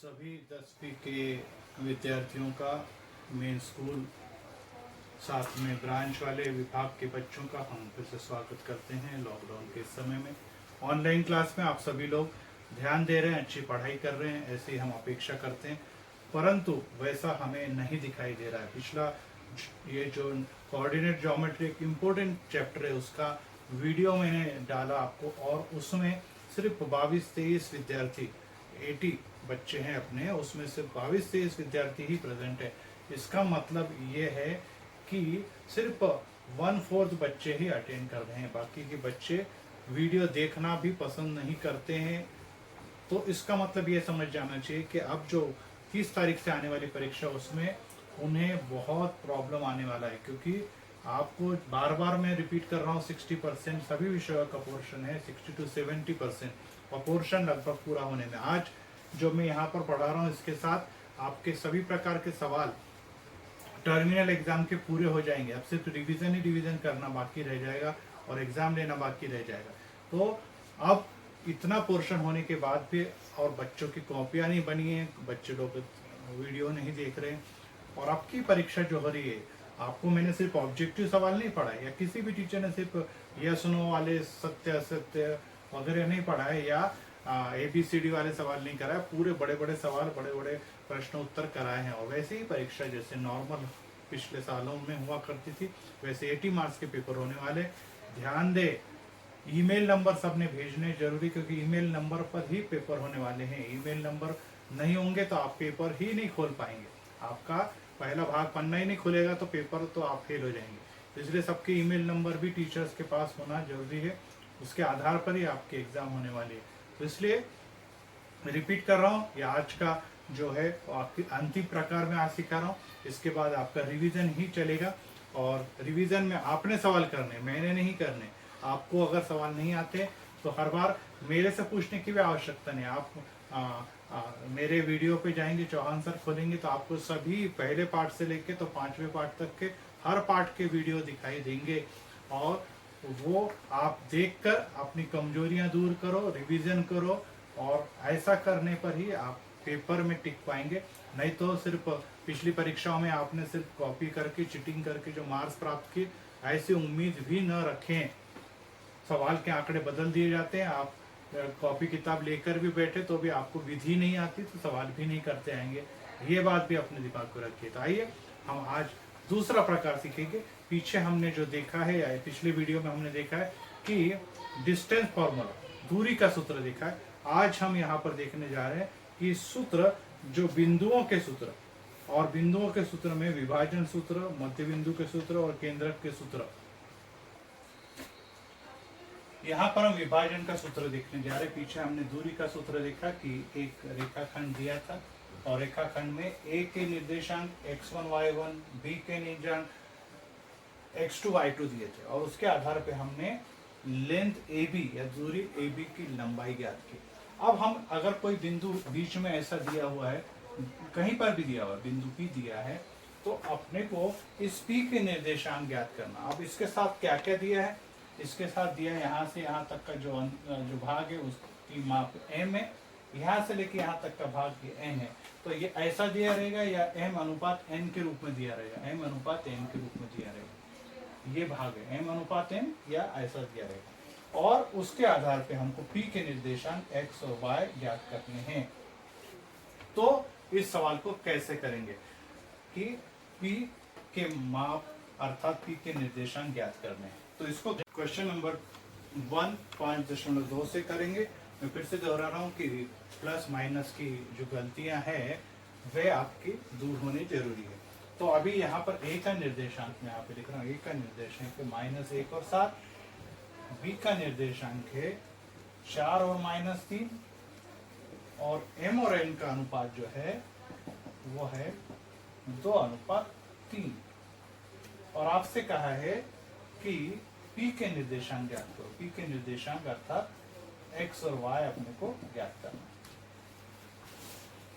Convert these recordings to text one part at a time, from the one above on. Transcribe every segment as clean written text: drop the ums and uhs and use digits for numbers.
सभी 10वीं के विद्यार्थियों का मेन स्कूल साथ में ब्रांच वाले विभाग के बच्चों का हम फिर से स्वागत करते हैं। लॉकडाउन के समय में ऑनलाइन क्लास में आप सभी लोग ध्यान दे रहे हैं, अच्छी पढ़ाई कर रहे हैं, ऐसी हम अपेक्षा करते हैं, परंतु वैसा हमें नहीं दिखाई दे रहा है। पिछला ये जो कोऑर्डिनेट ज्योमेट्री एक इम्पोर्टेंट चैप्टर है उसका वीडियो मैंने डाला आपको, और उसमें सिर्फ 22-23 विद्यार्थी 80 बच्चे हैं अपने, उसमें सिर्फ 22-23 विद्यार्थी ही प्रेजेंट है। इसका मतलब ये है कि सिर्फ 1/4 बच्चे ही अटेंड कर रहे हैं, बाकी के बच्चे वीडियो देखना भी पसंद नहीं करते हैं। तो इसका मतलब ये समझ जाना चाहिए कि अब जो 30 तारीख से आने वाली परीक्षा उसमें उन्हें बहुत प्रॉब्लम आने वाला है, क्योंकि आपको बार बार मैं रिपीट कर रहा हूँ 60% सभी विषयों का पोर्शन है, 60 to 70% और पोर्शन लगभग पूरा होने में। आज जो मैं यहाँ पर पढ़ा रहा हूँ इसके साथ आपके सभी प्रकार के सवाल टर्मिनल एग्जाम के पूरे हो जाएंगे। अब सिर्फ रिवीजन ही रिवीजन करना बाकी रह जाएगा और एग्जाम लेना बाकी रह जाएगा। तो अब इतना पोर्शन होने के बाद भी और बच्चों की कॉपियाँ नहीं बनी है, बच्चे लोग वीडियो नहीं देख रहे हैं, और आपकी परीक्षा जो हो रही है आपको मैंने सिर्फ ऑब्जेक्टिव सवाल नहीं पढ़ा है, या किसी भी टीचर ने सिर्फ यस नो वाले सत्य असत्य वगैरह नहीं पढ़ा है, या ABCD वाले सवाल नहीं कराए, पूरे बड़े बड़े सवाल बड़े बड़े प्रश्न उत्तर कराए हैं। और वैसे ही परीक्षा जैसे नॉर्मल पिछले सालों में हुआ करती थी वैसे 80 मार्क्स के पेपर होने वाले। ध्यान दे, ईमेल नंबर सबने भेजने जरूरी, क्योंकि ईमेल नंबर पर ही पेपर होने वाले हैं। ईमेल नंबर नहीं होंगे तो आप पेपर ही नहीं खोल पाएंगे, आपका पहला भाग पन्ना ही नहीं खुलेगा तो पेपर तो आप फेल हो जाएंगे। इसलिए सबके ईमेल नंबर भी टीचर्स के पास होना जरूरी है, उसके आधार पर ही आपके एग्जाम होने वाले हैं। तो इसलिए रिपीट कर रहा हूँ, ये आज का जो है आपकी अंतिम प्रकार में आज सिखा रहा हूँ, इसके बाद आपका रिवीजन ही चलेगा। और रिवीजन में आपने सवाल करने, मैंने नहीं करने। आपको अगर सवाल नहीं आते तो हर बार मेरे से पूछने की भी आवश्यकता नहीं। आप मेरे वीडियो पे जाएंगे, चौहान सर खोलेंगे तो आपको सभी पहले पार्ट से लेके तो 5वें पार्ट तक के हर पार्ट के वीडियो दिखाई देंगे, और वो आप देखकर अपनी कमजोरियां दूर करो, रिवीजन करो, और ऐसा करने पर ही आप पेपर में टिक पाएंगे। नहीं तो सिर्फ पिछली परीक्षाओं में आपने सिर्फ कॉपी करके चीटिंग करके जो मार्क्स प्राप्त किए, ऐसी उम्मीद भी न रखें। सवाल के आंकड़े बदल दिए जाते हैं, आप कॉपी किताब लेकर भी बैठे तो भी आपको विधि नहीं आती तो सवाल भी नहीं करते आएंगे। ये बात भी अपने दिमाग में रखिए। तो आइए हम आज दूसरा प्रकार सीखेंगे। पीछे हमने जो देखा है, या पिछले वीडियो में हमने देखा है कि डिस्टेंस फॉर्मूला, दूरी का सूत्र देखा है। आज हम यहाँ पर देखने जा रहे हैं कि सूत्र, जो बिंदुओं के सूत्र, और बिंदुओं के सूत्र में विभाजन सूत्र, मध्य बिंदु के सूत्र और केंद्रक के सूत्र। यहाँ पर हम विभाजन का सूत्र देखने जा रहे हैं। पीछे हमने दूरी का सूत्र देखा कि एक रेखाखंड दिया था, और रेखाखंड में A के निर्देशांक x1 y1, B के निर्देशांक x2 y2 दिए थे, और उसके आधार पे हमने लेंथ AB या दूरी AB की लंबाई ज्ञात की। अब हम अगर कोई बिंदु बीच में ऐसा दिया हुआ है, कहीं पर भी दिया हुआ है, बिंदु P दिया है, तो अपने को इस P के निर्देशांक ज्ञात करना। अब इसके साथ क्या क्या दिया है, इसके साथ दिया यहाँ से यहाँ तक का जो भाग है उसकी माप m है, यहाँ से लेके यहाँ तक का भाग n है। तो ये ऐसा दिया रहेगा या m/n के रूप में दिया रहेगा, m/n के रूप में दिया रहेगा। ये भाग है m/n, या ऐसा दिया रहेगा। और उसके आधार पे हमको P के निर्देशांक x और y ज्ञात करने हैं। तो इस सवाल को कैसे करेंगे कि P के माप अर्थात P के निर्देशांक ज्ञात करने हैं। तो इसको क्वेश्चन नंबर 1 5.2 से करेंगे। मैं फिर से दोहरा रहा हूँ कि प्लस माइनस की जो गलतियां हैं वे आपकी दूर होनी जरूरी है। तो अभी यहाँ पर A का निर्देशांक मैं यहाँ पे लिख रहा हूँ, A का निर्देशांक है -1 और 7, B का निर्देशांक है 4 और -3, और M और N का अनुपात जो है वो है 2:3। और आपसे कहा है कि P के निर्देशांक ज्ञात करो। P के निर्देशांक अर्थात x और y अपने को ज्ञात करना।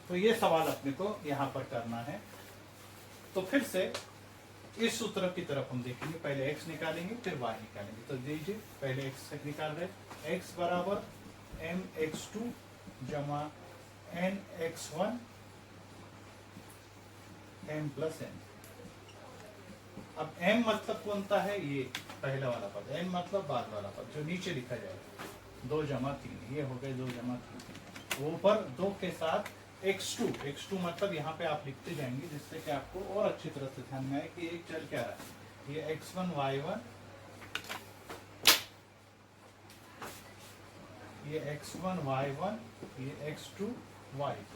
तो ये सवाल अपने को यहाँ पर करना है। तो फिर से इस सूत्र की तरफ हम देखेंगे, पहले x निकालेंगे फिर y निकालेंगे। तो दीजिए पहले x निकाल रहे, x बराबर mx2 जमा n x one m plus n. अब m मतलब कौनता है, ये पहला वाला पद, n मतलब बाद वाला पद जो नीचे लिखा जाएगा, 2 जमा 3, ये हो गए 2 जमा 3, ऊपर 2 के साथ x2 मतलब यहाँ पे आप लिखते जाएंगे जिससे कि आपको और अच्छी तरह से ध्यान में आए कि एक चल क्या रहा है। ये x1 y1, ये x1 y1, ये x2 y2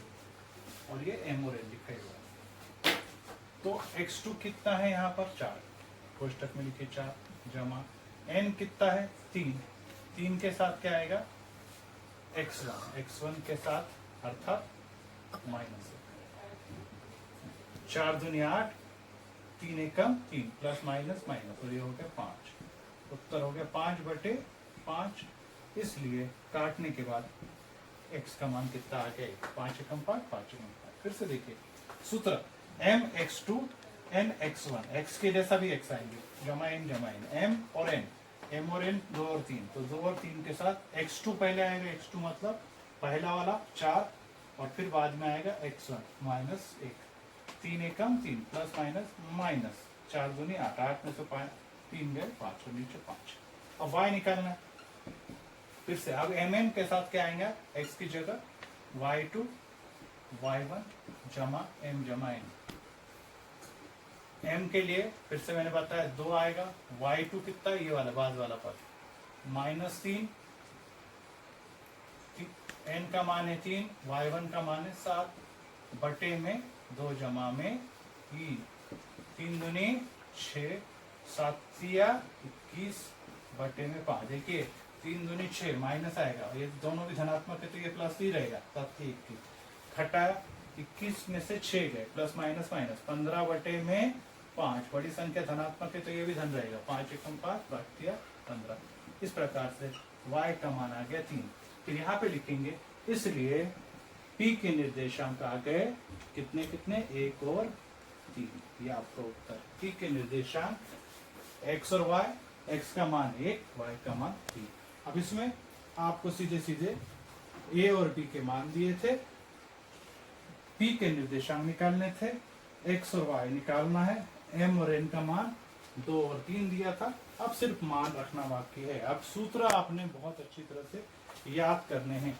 और ये m और n लिखा हुआ है। तो x2 कितना है यहाँ पर 4, कोष्टक में लिखे 4, जमा n कितना है 3, 3 के साथ क्या आएगा x1 के साथ अर्थात -1, 4 दूनी 8, 3 एकम 3, प्लस माइनस माइनस, और ये हो गया 5, उत्तर हो गया 5/5। इसलिए काटने के बाद x का मान कितना आ गया 5 एकम 5, 5 एकम 5। फिर से देखिए सूत्र m x2 n x1, x के जैसा भी x आएंगे, जमा n m और n, m और n 2 और 3, तो 2 और 3 के साथ x2 पहले आएगा, x2 मतलब पहला वाला 4, और फिर बाद में आएगा x1 -1, 3 एकम 3, प्लस माइनस माइनस, 4 दूनी 8, 8 में से 3 गए 5 और नीचे 5। अब y निकालना है, फिर से अब mn के साथ क्या आएगा, x की जगह y2 y1 जमा m जमा n। m के लिए फिर से मैंने बताया 2 आएगा, y2 कितना है ये वाला बाद वाला पद -3, n का मान है 3, y1 का मान है 7, बटे में 2 जमा में 3, 3 दूनी 6, 7 या 21 बटे में 5। देखिए 3 दूनी 6, माइनस आएगा, ये दोनों भी धनात्मक है तो ये प्लस ही रहेगा, 7 21 घटाया 21 में से 6 गए, प्लस माइनस माइनस, 15 बटे में 5, बड़ी संख्या धनात्मक है तो ये भी धन रहेगा, 5 एकम 5 बाकिया 15। इस प्रकार से y का मान आ गया 3। फिर यहाँ पे लिखेंगे, इसलिए p के निर्देशांक आ गए कितने कितने, 1 और 3, ये आपका उत्तर। p के निर्देशांक x और y, x का मान 1, y का मान 3। अब इसमें आपको सीधे सीधे a और b के मान दिए थे, p के निर्देशांक निकालने थे, x और y निकालना है, m और n का मान 2 और 3 दिया था, अब सिर्फ मान रखना बाकी है। अब सूत्र आपने बहुत अच्छी तरह से याद करने हैं।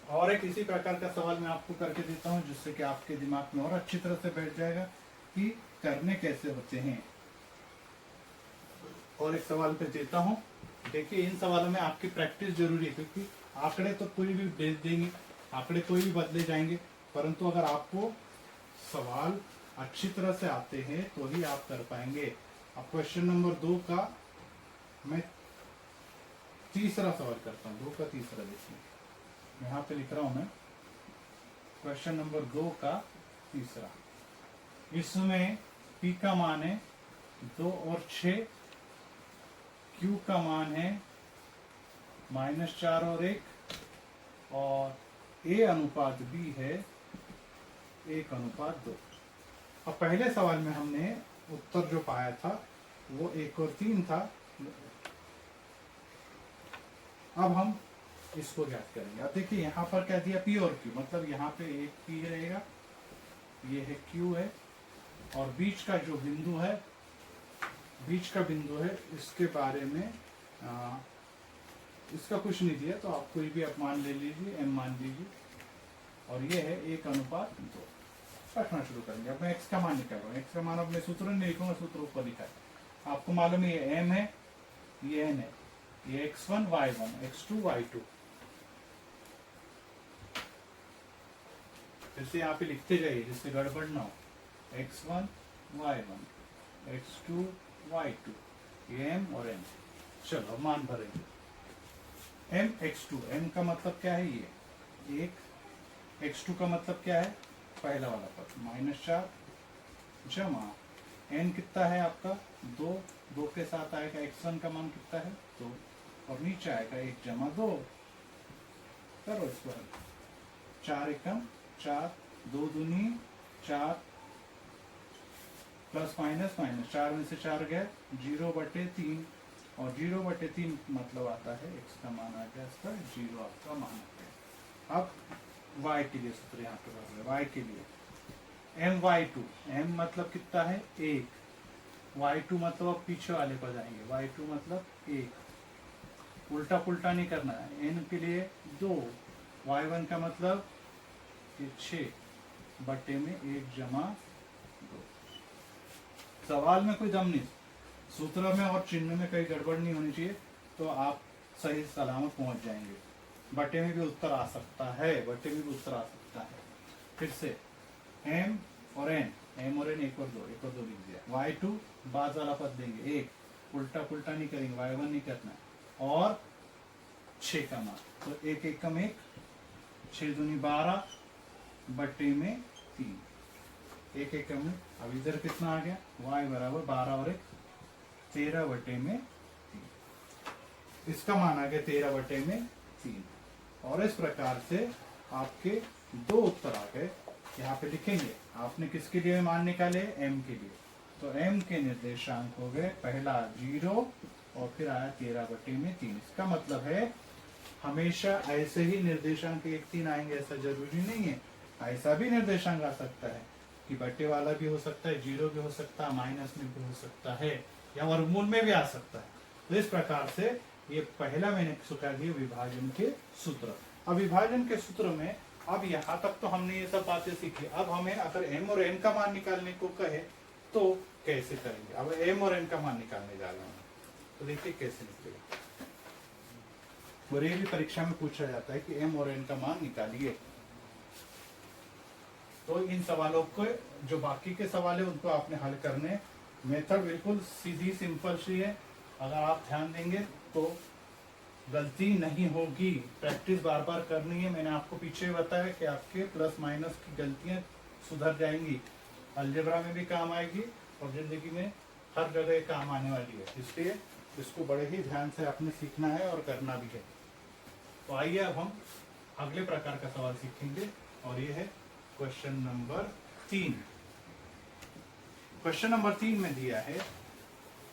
और एक इसी प्रकार का सवाल मैं आपको करके देता हूं जिससे कि आपके दिमाग में और अच्छी तरह से बैठ जाएगा कि करने कैसे होते हैं। और एक सवाल पे देता हूं, देखिए इन सवालों में आपकी प्रैक्टिस जरूरी है, क्योंकि आंकड़े तो कोई भी भेज देंगे, आंकड़े कोई भी बदले जाएंगे, परंतु अगर आपको सवाल अच्छी तरह से आते हैं तो ही आप कर पाएंगे। अब क्वेश्चन नंबर 2 का मैं तीसरा सवाल करता हूँ, 2 का तीसरा देखिए, यहाँ पे लिख रहा हूं मैं क्वेश्चन नंबर 2 का तीसरा। इसमें p का मान है 2 और 6, q का मान है -4 और 1, और a अनुपात b है 1:2। अब पहले सवाल में हमने उत्तर जो पाया था वो 1 और 3 था। अब हम इसको ज्ञात करेंगे। अब देखिए यहाँ पर क्या दिया, p और q, मतलब यहाँ पे एक p रहेगा, ये है q है, और बीच का जो बिंदु है, बीच का बिंदु है, इसके बारे में इसका कुछ नहीं दिया तो आप कोई भी आप मान ले लीजिए, m मान लीजिए, और ये है 1:2। रखना शुरू करेंगे। अब मैं x का मान निकाल रहा हूँ, x का मान अब मैं सूत्र नहीं लिखूंगा, सूत्र ऊपर लिखा है, आपको मालूम है ये m है, ये n है, ये x1 y1 x2 y2। फिर से यहाँ पे लिखते जाइए जिससे गड़बड़ ना हो, x1 y1 x2 y2, ये m और n। चलो अब मान भरेंगे। m x2, m का मतलब क्या है, ये 1, x2 का मतलब क्या है, पहला वाला पद -4 जमा n कितना है आपका 2, 2 के साथ आएगा x1 का मान कितना है 2, और नीचे आएगा 1 जमा 2, करो इसको हल, 4 एकम 4, 2 दूनी 4, प्लस माइनस माइनस, 4 में से 4 गए, 0/3, और 0/3 मतलब आता है x का मान आ गया इसका 0, आपका मान आ गया। अब y के लिए सूत्र यहाँ पे भर रहे, y के लिए my2, m मतलब कितना है 1, y2 मतलब अब पीछे वाले पर जाएंगे, y2 मतलब 1, उल्टा पुल्टा नहीं करना है, n के लिए 2, y1 का मतलब ये 6 बट्टे में 1 जमा 2। सवाल में कोई दम नहीं, सूत्र में और चिन्ह में कहीं गड़बड़ नहीं होनी चाहिए, तो आप सही सलामत पहुंच जाएंगे। बटे में भी उत्तर आ सकता है, बटे में भी उत्तर आ सकता है। फिर से m और n, m और n 1 और 2 लिख दिया, y2 बाद वाला पद देंगे 1, उल्टा पुल्टा नहीं करेंगे, y1 नहीं करना है, और 6 का मान, तो 1 1 कम 1, 6 दूनी 12 बटे में 3, 1 1 कम 1। अब इधर कितना आ गया, y बराबर 12 और 1 13 बटे में 3, इसका मान आ गया 13 बटे में 3। और इस प्रकार से आपके 2 उत्तर आ गए। यहाँ पे लिखेंगे आपने किसके लिए मान निकाले, m के लिए, तो m के निर्देशांक हो गए पहला 0 और फिर आया 13 बटे में 3। इसका मतलब है हमेशा ऐसे ही निर्देशांक 1 3 आएंगे ऐसा जरूरी नहीं है, ऐसा भी निर्देशांक आ सकता है कि बटे वाला भी हो सकता है, 0 भी हो सकता है, माइनस में भी हो सकता है, या वर्गमूल में भी आ सकता है। तो इस प्रकार से ये पहला मैंने सिखा दिया विभाजन के सूत्र। अब विभाजन के सूत्र में अब यहाँ तक तो हमने ये सब बातें सीखी, अब हमें अगर m और n का मान निकालने को कहे तो कैसे करेंगे। अब m और n का मान निकालने जा रहे हैं, तो देखिए कैसे निकलेगा। और ये भी परीक्षा में पूछा जाता है कि m और n का मान निकालिए। तो इन सवालों को जो बाकी के सवाल है उनको आपने हल करने, मेथड बिल्कुल सीधी सिंपल सी है, अगर आप ध्यान देंगे तो गलती नहीं होगी। प्रैक्टिस बार बार करनी है, मैंने आपको पीछे बताया कि आपके प्लस माइनस की गलतियां सुधर जाएंगी, अलजेब्रा में भी काम आएगी और जिंदगी में हर जगह काम आने वाली है, इसलिए इसको बड़े ही ध्यान से आपने सीखना है और करना भी है। तो आइए अब हम अगले प्रकार का सवाल सीखेंगे, और ये है क्वेश्चन नंबर 3। क्वेश्चन नंबर 3 में दिया है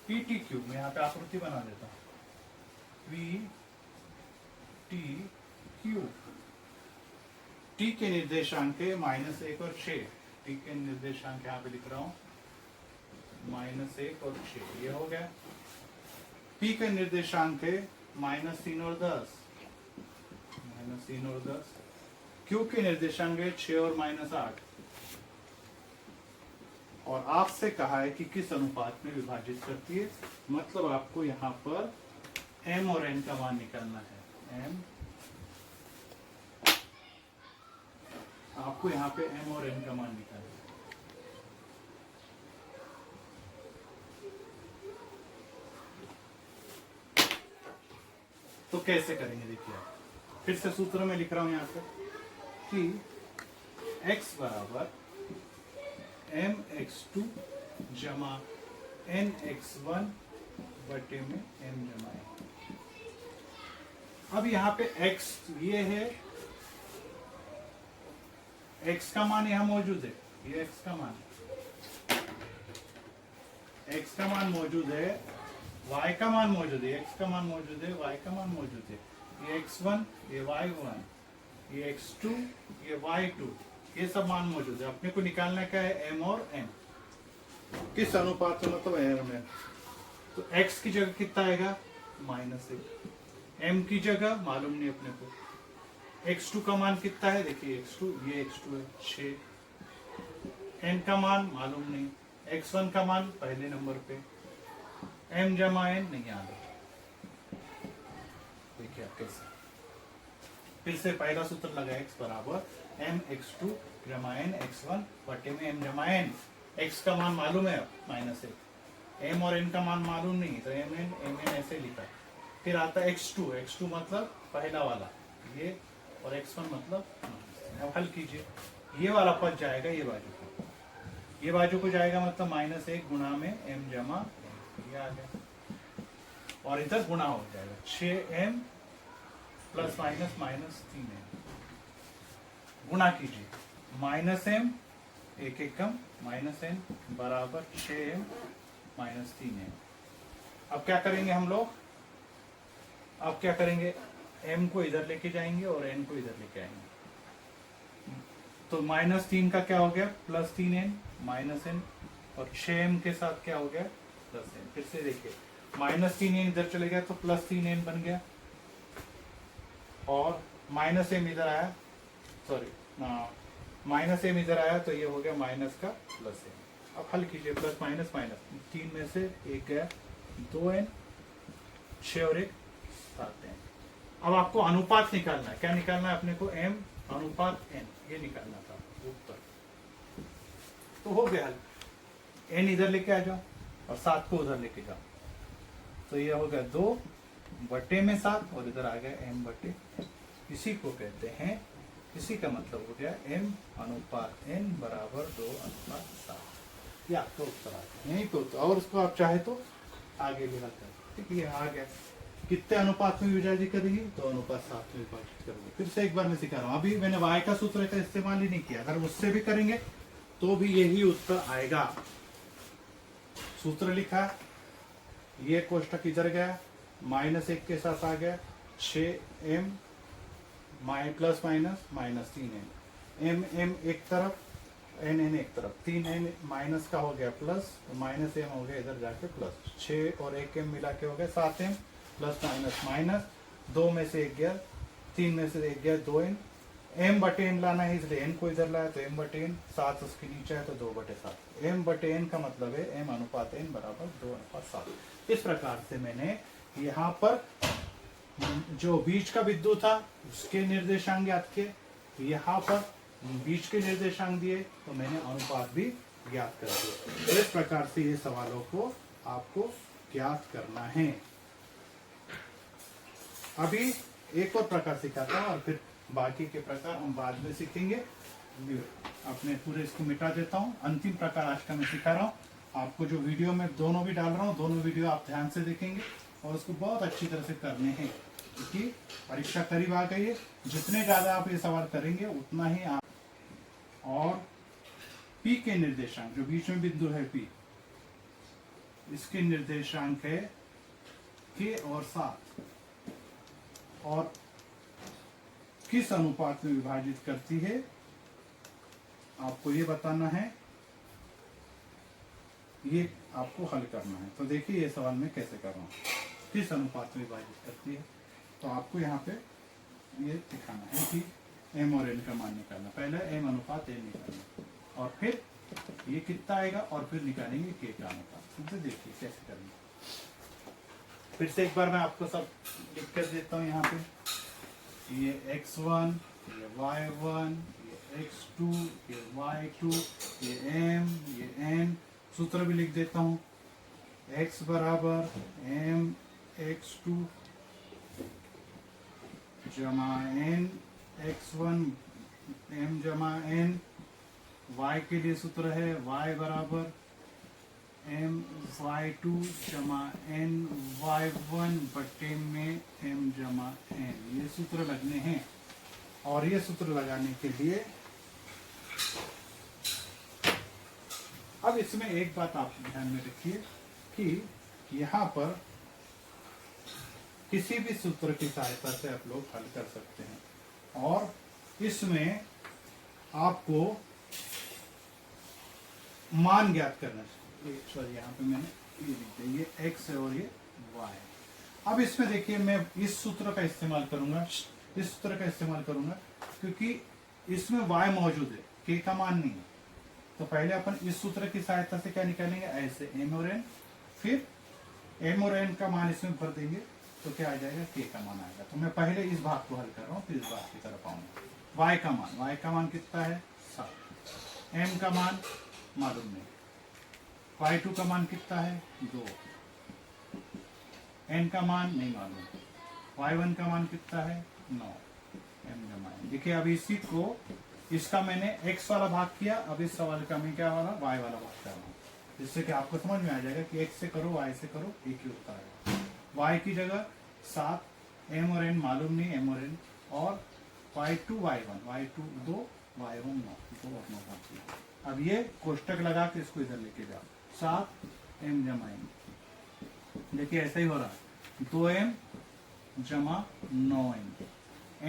PTQ, मैं यहाँ पे आकृति बना देता हूँ, PTQ, T के निर्देशांक है -1 और 6, T के निर्देशांक यहाँ पे लिख रहा हूँ -1 और 6, ये हो गया। P के निर्देशांक है -3 और 10, -3 और 10। Q के निर्देशांक है 6 और -8, और आपसे कहा है कि किस अनुपात में विभाजित करती है, मतलब आपको यहाँ पर m और n का मान निकालना है। m, आपको यहाँ पे m और n का मान निकालना है। तो कैसे करेंगे देखिए, आप फिर से सूत्र में लिख रहा हूं यहाँ पे कि x बराबर mx2 जमा nx1 बटे में m जमा n। अब यहाँ पे x ये है, x का मान यहाँ मौजूद है, ये x का मान, x का मान मौजूद है, y का मान मौजूद है, x का मान मौजूद है, y का मान मौजूद है, ये x1, ये y1, ये x2, ये y2, ये सब मान मौजूद है। अपने को निकालना क्या है, m और n, किस अनुपात से, मतलब m में। तो x की जगह कितना आएगा, -1, m की जगह मालूम नहीं अपने को, x2 का मान कितना है, देखिए x2, ये x2 है 6, n का मान मालूम नहीं, x1 का मान पहले नंबर पे, m जमा n नहीं आ रहा। देखिए आप कैसे, फिर से पहला सूत्र लगा, x बराबर mx2 जमा n x1 बटे में m जमा n। x का मान मालूम है -1, m और n का मान मालूम नहीं, तो mn ऐसे लिखा है। फिर आता है x2 मतलब पहला वाला ये, और x1 मतलब, अब हल कीजिए, ये वाला पद जाएगा ये बाजू को, ये बाजू को जाएगा, मतलब -1 गुणा में m जमा, ये आ गया, और इधर गुणा हो जाएगा 6m प्लस -3m, गुणा कीजिए, -m 1 1 कम -n बराबर 6m -3m। अब क्या करेंगे हम लोग, अब क्या करेंगे, m को इधर लेके जाएंगे और n को इधर लेके आएंगे, तो -3 का क्या हो गया, +3n -n, और 6m के साथ क्या हो गया, +n। फिर से देखिए -3n इधर चले गया तो +3n बन गया, और -m इधर आया, सॉरी -m इधर आया तो ये हो गया माइनस का +m। अब हल कीजिए, प्लस माइनस माइनस, 3 में से 1 गया, 2n, 6 और 1 7n। अब आपको अनुपात निकालना है, क्या निकालना है अपने को, m अनुपात n, ये निकालना था उत्तर। तो हो गया हल, n इधर लेके आ जाओ और 7 को उधर लेके जाओ, तो ये हो गया 2/7 और इधर आ गया m/। इसी को कहते हैं, इसी का मतलब हो गया m अनुपात n बराबर 2:7। या तो उत्तर आ गया, नहीं तो और उसको आप चाहे तो आगे भी हल कर, ठीक है, आ गया। कितने अनुपात में विभाजित करेंगे, 2:7 में विभाजित करोगे। फिर से एक बार मैं सिखा रहा हूँ, अभी मैंने y का सूत्र का इस्तेमाल ही नहीं किया, अगर उससे भी करेंगे तो भी यही उत्तर आएगा। सूत्र लिखा, ये कोष्टक इधर गया, -1 के साथ आ गया, 6m plus minus -3n, m एक तरफ, n एक तरफ, 3n माइनस का हो गया प्लस, -m हो गया इधर जाके प्लस, 6 और 1m मिला के हो गया 7m, प्लस माइनस माइनस, 2 में से 1 गया, 3 में से 1 गया, 2n, m/n लाना है इसलिए n को इधर लाया तो m/n, 7 उसके नीचे है तो 2/7, m/n का मतलब है m अनुपात n बराबर 2:7। इस प्रकार से मैंने यहाँ पर जो बीच का बिंदु था उसके निर्देशांक ज्ञात किए, यहाँ पर बीच के निर्देशांक दिए तो मैंने अनुपात भी ज्ञात कर दिया। इस प्रकार से ये सवालों को आपको ज्ञात करना है। अभी एक और प्रकार सिखाता हूँ और फिर बाकी के प्रकार हम बाद में सीखेंगे। अपने पूरे इसको मिटा देता हूँ। अंतिम प्रकार आज का मैं सिखा रहा हूँ आपको, जो वीडियो में दोनों भी डाल रहा हूँ, दोनों वीडियो आप ध्यान से देखेंगे और उसको बहुत अच्छी तरह से करने हैं, क्योंकि परीक्षा करीब आ गई है। जितने ज़्यादा आप ये सवाल करेंगे उतना ही आप, और P के निर्देशांक, जो बीच में बिंदु है P, इसके निर्देशांक है K और 7, और किस अनुपात में विभाजित करती है आपको ये बताना है, ये आपको हल करना है। तो देखिए ये सवाल मैं कैसे कर रहा हूँ, किस अनुपात में विभाजित करती है। तो आपको यहाँ पे ये दिखाना है कि m और n का मान निकालना, पहले m अनुपात n निकालना, और फिर ये कितना आएगा, और फिर निकालेंगे k का अनुपात। तो देखिए कैसे करेंगे। फिर से एक बार मैं आपको सब लिख कर देता हूँ यहाँ पे, ये x1, ये y1, ये x2, ये y2, ये m, ये n। सूत्र भी लिख देता हूँ, x बराबर m x2 जमा n x1 m जमा n। y के लिए सूत्र है y बराबर m y2 जमा n y1 बटे में m जमा n। ये सूत्र लगने हैं, और ये सूत्र लगाने के लिए अब इसमें एक बात आप ध्यान में रखिए कि यहाँ पर किसी भी सूत्र की सहायता से आप लोग हल कर सकते हैं, और इसमें आपको मान ज्ञात करना चाहिए। सॉरी, यहाँ पे मैंने ये लिख दिया, ये x है और ये y है। अब इसमें देखिए मैं इस सूत्र का इस्तेमाल करूंगा, इस सूत्र का इस्तेमाल करूंगा, क्योंकि इसमें y मौजूद है, k का मान नहीं है। तो पहले अपन इस सूत्र की सहायता से क्या निकालेंगे, ऐसे m और n, फिर m और n का मान इसमें भर देंगे तो क्या आ जाएगा, k का मान आएगा। तो मैं पहले इस भाग को हल कर रहा हूँ, फिर इस भाग की तरफ आऊंगा। y का मान कितना है, 7। m का मान मालूम नहीं, y2 का मान कितना है, 2। n का मान नहीं मालूम, y1 का मान कितना है, 9। m जमा n। देखिए अब इसी को, इसका मैंने x वाला भाग किया, अब इस सवाल का मैं क्या वाला, y वाला भाग कर रहा हूँ, जिससे कि आपको समझ में आ जाएगा कि x से करो y से करो एक ही उत्तर आएगा। y की जगह 7, m और n मालूम नहीं, m और n, और y2 y1 2, y1 9, 2 और 9 भाग किया। अब ये कोष्टक लगा के इसको इधर लेके जाओ, 7 m जमा n। देखिए ऐसा ही हो रहा है, 2m जमा 9n,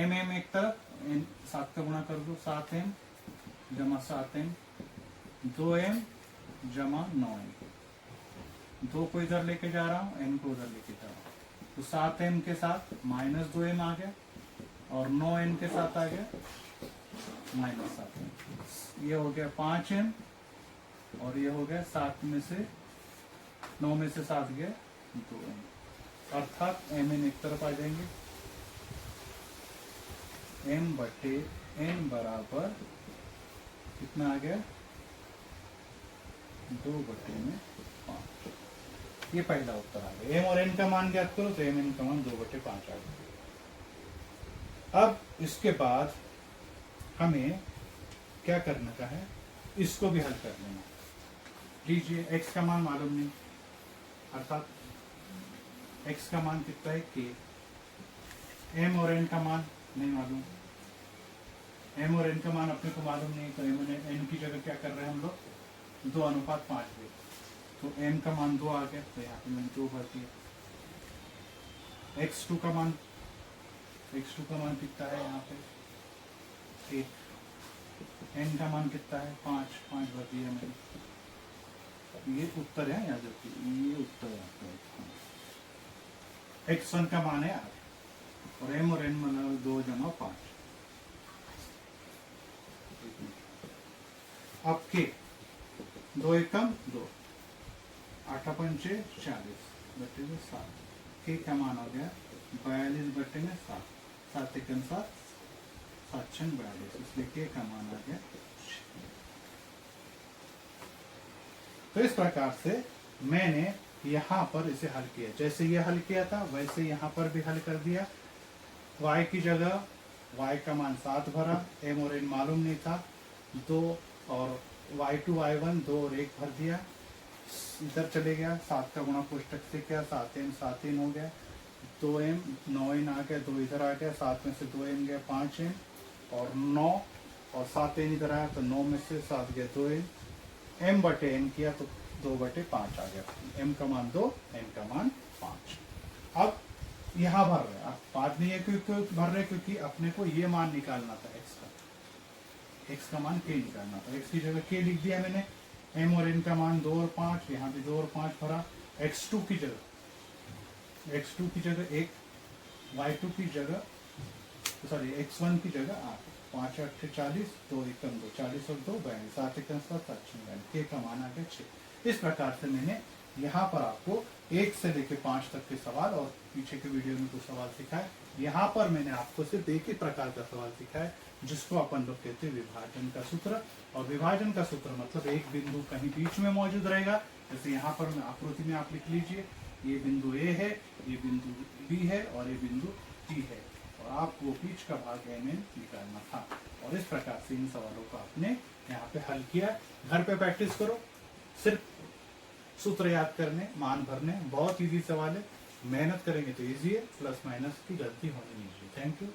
m एक तरफ, n 7 का गुणा कर दो, 7m जमा 7m, 2m जमा 9m, 2 को इधर लेके जा रहा हूँ, m को उधर लेके जा रहा हूँ, तो 7m के साथ -2m आ गया और 9m के साथ आ गया -7m। ये हो गया 5m और ये हो गया 7 में से 9 में से 7 गया 2m, अर्थात mn एक तरफ आ जाएंगे। m/n बराबर कितना आ गया 2/5। ये पहला उत्तर आ गया। m और n का मान ज्ञात करो तो mn का मान 2/5 आ गया। अब इसके बाद हमें क्या करने का है, इसको भी हल कर लेना। लीजिए x का मान मालूम नहीं, अर्थात x का मान कितना है k, m और n का मान नहीं मालूम, m और n का मान अपने को मालूम नहीं, तो m और n की जगह क्या कर रहे हैं हम लोग 2:5 ले, तो m का मान 2 आ गया, तो यहाँ पे मैंने 2 भर दिया। x2 का मान कितना है यहाँ पे 1, n का मान कितना है 5 भर दिया मैंने। ये उत्तर है, याद रखिए ये उत्तर है आपका। x1 का मान है 8 और m और n मतलब 2 जमा 5। अब के 2 एकम 2, 8 पंचे 40 बटे में 7, के का मान हो गया 42 बटे में 7, 7 एकम 7, 7 छंग 42, इसलिए के का मान आ गया। तो इस प्रकार से मैंने यहाँ पर इसे हल किया, जैसे ये हल किया था वैसे यहाँ पर भी हल कर दिया। y की जगह y का मान 7 भरा, m और n मालूम नहीं था 2, और y2 y1 2 और 1 भर दिया, इधर चले गया 7 का गुणा कोष्टक से किया, 7n हो गया, 2m 9n आ गया, 2 इधर आ गया, 7 में से 2m गया 5m और 9 और 7n इधर आया तो 9 में से 7 गया 2n, m/n किया तो 2/5 आ गया। m का मान 2, n का मान 5। अब यहाँ भर रहे हैं, अब 5 नहीं है क्यों भर रहे, क्योंकि अपने को ये मान निकालना था x का मान k निकालना था। x की जगह k लिख दिया मैंने, m और n का मान 2 और 5, यहाँ भी 2 और 5 भरा। x2 की जगह 1, y2 की जगह सॉरी x1 की जगह 8, 5 8 40, 2 एकम 2 40 और 2 42, 7 एकम 7, 7 के का मान आ गया 6। इस प्रकार से मैंने यहाँ पर आपको 1 से लेकर 5 तक के सवाल और पीछे के वीडियो में कुछ सवाल सिखाए। यहाँ पर मैंने आपको सिर्फ एक ही प्रकार का सवाल सिखाया जिसको अपन लोग कहते हैं विभाजन का सूत्र। और विभाजन का सूत्र मतलब एक बिंदु कहीं बीच में मौजूद रहेगा, जैसे यहाँ पर आकृति में आप लिख लीजिए, ये बिंदु A है, ये बिंदु B है और ये बिंदु T है, और आपको बीच का भाग MN निकालना था। और इस प्रकार से इन सवालों को आपने यहाँ पे हल किया। घर पे प्रैक्टिस करो, सिर्फ सूत्र याद करने, मान भरने, बहुत इजी सवाल है, मेहनत करेंगे तो इजी है, प्लस माइनस की गलती होनी नहीं चाहिए। Thank you.